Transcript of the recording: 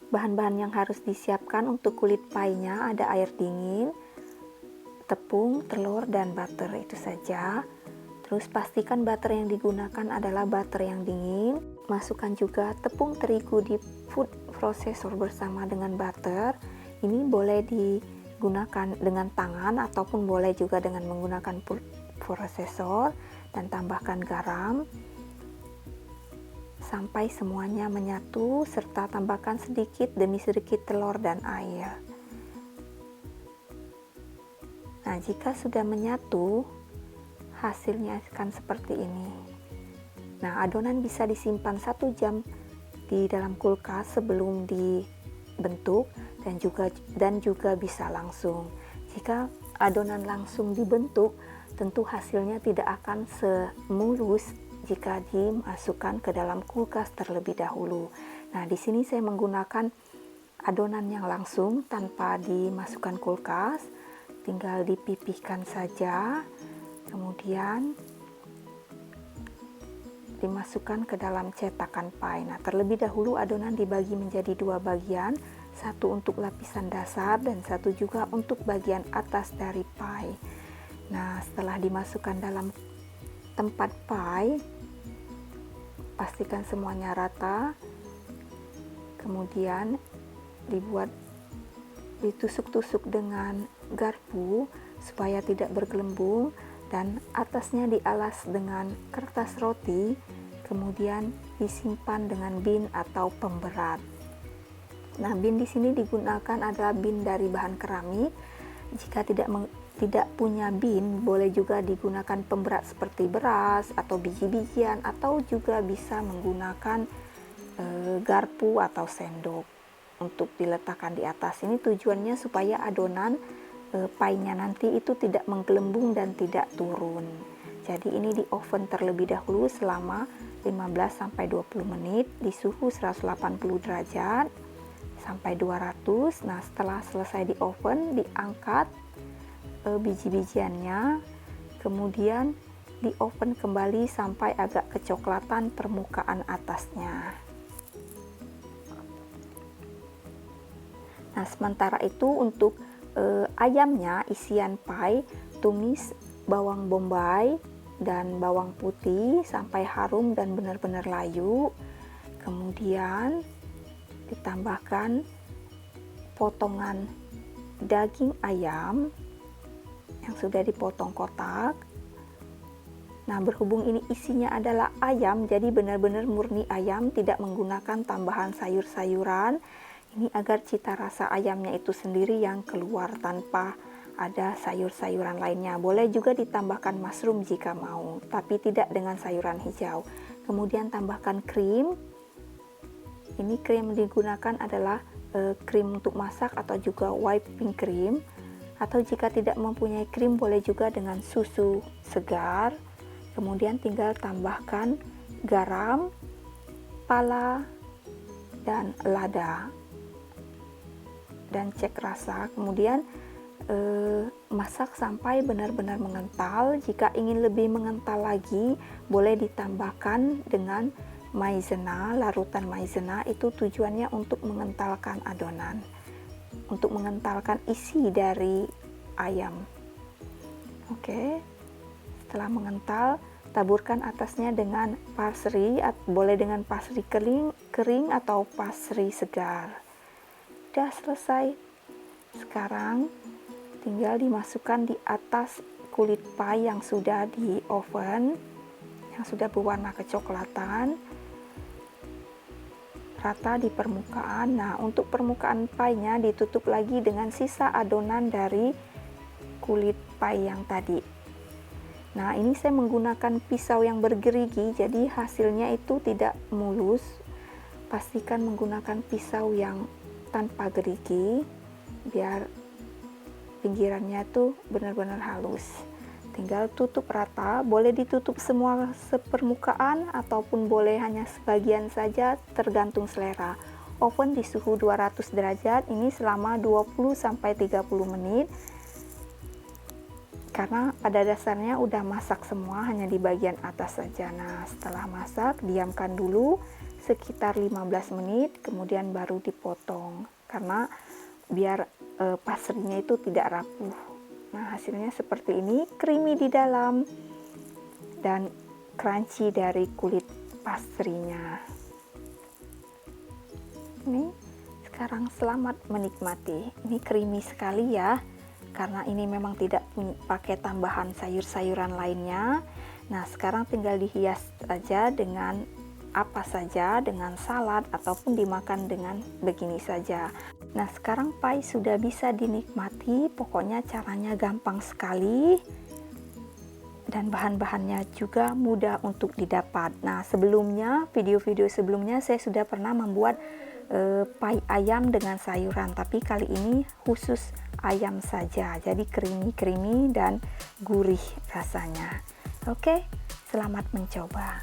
Bahan-bahan yang harus disiapkan untuk kulit pie-nya ada air dingin, tepung, telur, dan butter, itu saja. Terus pastikan butter yang digunakan adalah butter yang dingin. Masukkan juga tepung terigu di food processor bersama dengan butter. Ini boleh digunakan dengan tangan ataupun boleh juga dengan menggunakan food processor, dan tambahkan garam sampai semuanya menyatu, serta tambahkan sedikit demi sedikit telur dan air. Nah, jika sudah menyatu, hasilnya akan seperti ini. Nah, adonan bisa disimpan 1 jam di dalam kulkas sebelum dibentuk, dan juga bisa langsung. Jika adonan langsung dibentuk, tentu hasilnya tidak akan semulus jika dimasukkan ke dalam kulkas terlebih dahulu. Nah, di sini saya menggunakan adonan yang langsung tanpa dimasukkan kulkas, tinggal dipipihkan saja, kemudian dimasukkan ke dalam cetakan pie. Nah, terlebih dahulu adonan dibagi menjadi 2 bagian, satu untuk lapisan dasar dan satu juga untuk bagian atas dari pie. Nah, setelah dimasukkan dalam tempat pie, pastikan semuanya rata, kemudian ditusuk-tusuk dengan garpu supaya tidak bergelembung, dan atasnya dialas dengan kertas roti, kemudian disimpan dengan bin atau pemberat. Nah, bin di sini digunakan adalah bin dari bahan keramik. Jika tidak punya bin, boleh juga digunakan pemberat seperti beras atau biji-bijian, atau juga bisa menggunakan garpu atau sendok untuk diletakkan di atas. Ini tujuannya supaya adonan pie-nya nanti itu tidak menggelembung dan tidak turun. Jadi ini di oven terlebih dahulu selama 15-20 menit di suhu 180 derajat sampai 200. Nah, setelah selesai di oven, diangkat biji-bijiannya, kemudian di oven kembali sampai agak kecoklatan permukaan atasnya. Nah, sementara itu untuk ayamnya, isian pie, tumis bawang bombay dan bawang putih sampai harum dan benar-benar layu. Kemudian ditambahkan potongan daging ayam yang sudah dipotong kotak. Nah, berhubung ini isinya adalah ayam, jadi benar-benar murni ayam, tidak menggunakan tambahan sayur-sayuran. Ini agar cita rasa ayamnya itu sendiri yang keluar tanpa ada sayur-sayuran lainnya. Boleh juga ditambahkan mushroom jika mau, tapi tidak dengan sayuran hijau. Kemudian tambahkan krim. Ini krim yang digunakan adalah krim untuk masak atau juga whipping cream. Atau jika tidak mempunyai krim, boleh juga dengan susu segar. Kemudian tinggal tambahkan garam, pala, dan lada, dan cek rasa. Kemudian masak sampai benar-benar mengental. Jika ingin lebih mengental lagi, boleh ditambahkan dengan maizena, larutan maizena. Itu tujuannya untuk mengentalkan adonan, untuk mengentalkan isi dari ayam. Oke, setelah mengental, taburkan atasnya dengan parsley, boleh dengan parsley kering atau parsley segar. Udah selesai. Sekarang tinggal dimasukkan di atas kulit pie yang sudah di oven, yang sudah berwarna kecoklatan, rata di permukaan. Nah, untuk permukaan pie-nya ditutup lagi dengan sisa adonan dari kulit pie yang tadi. Nah, ini saya menggunakan pisau yang bergerigi, jadi hasilnya itu tidak mulus. Pastikan menggunakan pisau yang tanpa gerigi, biar pinggirannya tuh benar-benar halus. Tinggal tutup rata, boleh ditutup semua sepermukaan ataupun boleh hanya sebagian saja, tergantung selera. Oven di suhu 200 derajat ini selama 20-30 menit. Karena pada dasarnya udah masak semua, hanya di bagian atas saja. Nah, setelah masak, diamkan dulu sekitar 15 menit, kemudian baru dipotong karena biar pasrinya itu tidak rapuh. Nah, hasilnya seperti ini, creamy di dalam dan crunchy dari kulit pasrinya. Ini sekarang selamat menikmati. Ini creamy sekali ya, karena ini memang tidak pakai tambahan sayur-sayuran lainnya. Nah, sekarang tinggal dihias saja dengan apa saja, dengan salad ataupun dimakan dengan begini saja. Nah, sekarang pai sudah bisa dinikmati. Pokoknya caranya gampang sekali dan bahan-bahannya juga mudah untuk didapat. Nah, sebelumnya, video-video sebelumnya saya sudah pernah membuat pai ayam dengan sayuran, tapi kali ini khusus ayam saja, jadi creamy dan gurih rasanya. Oke, selamat mencoba.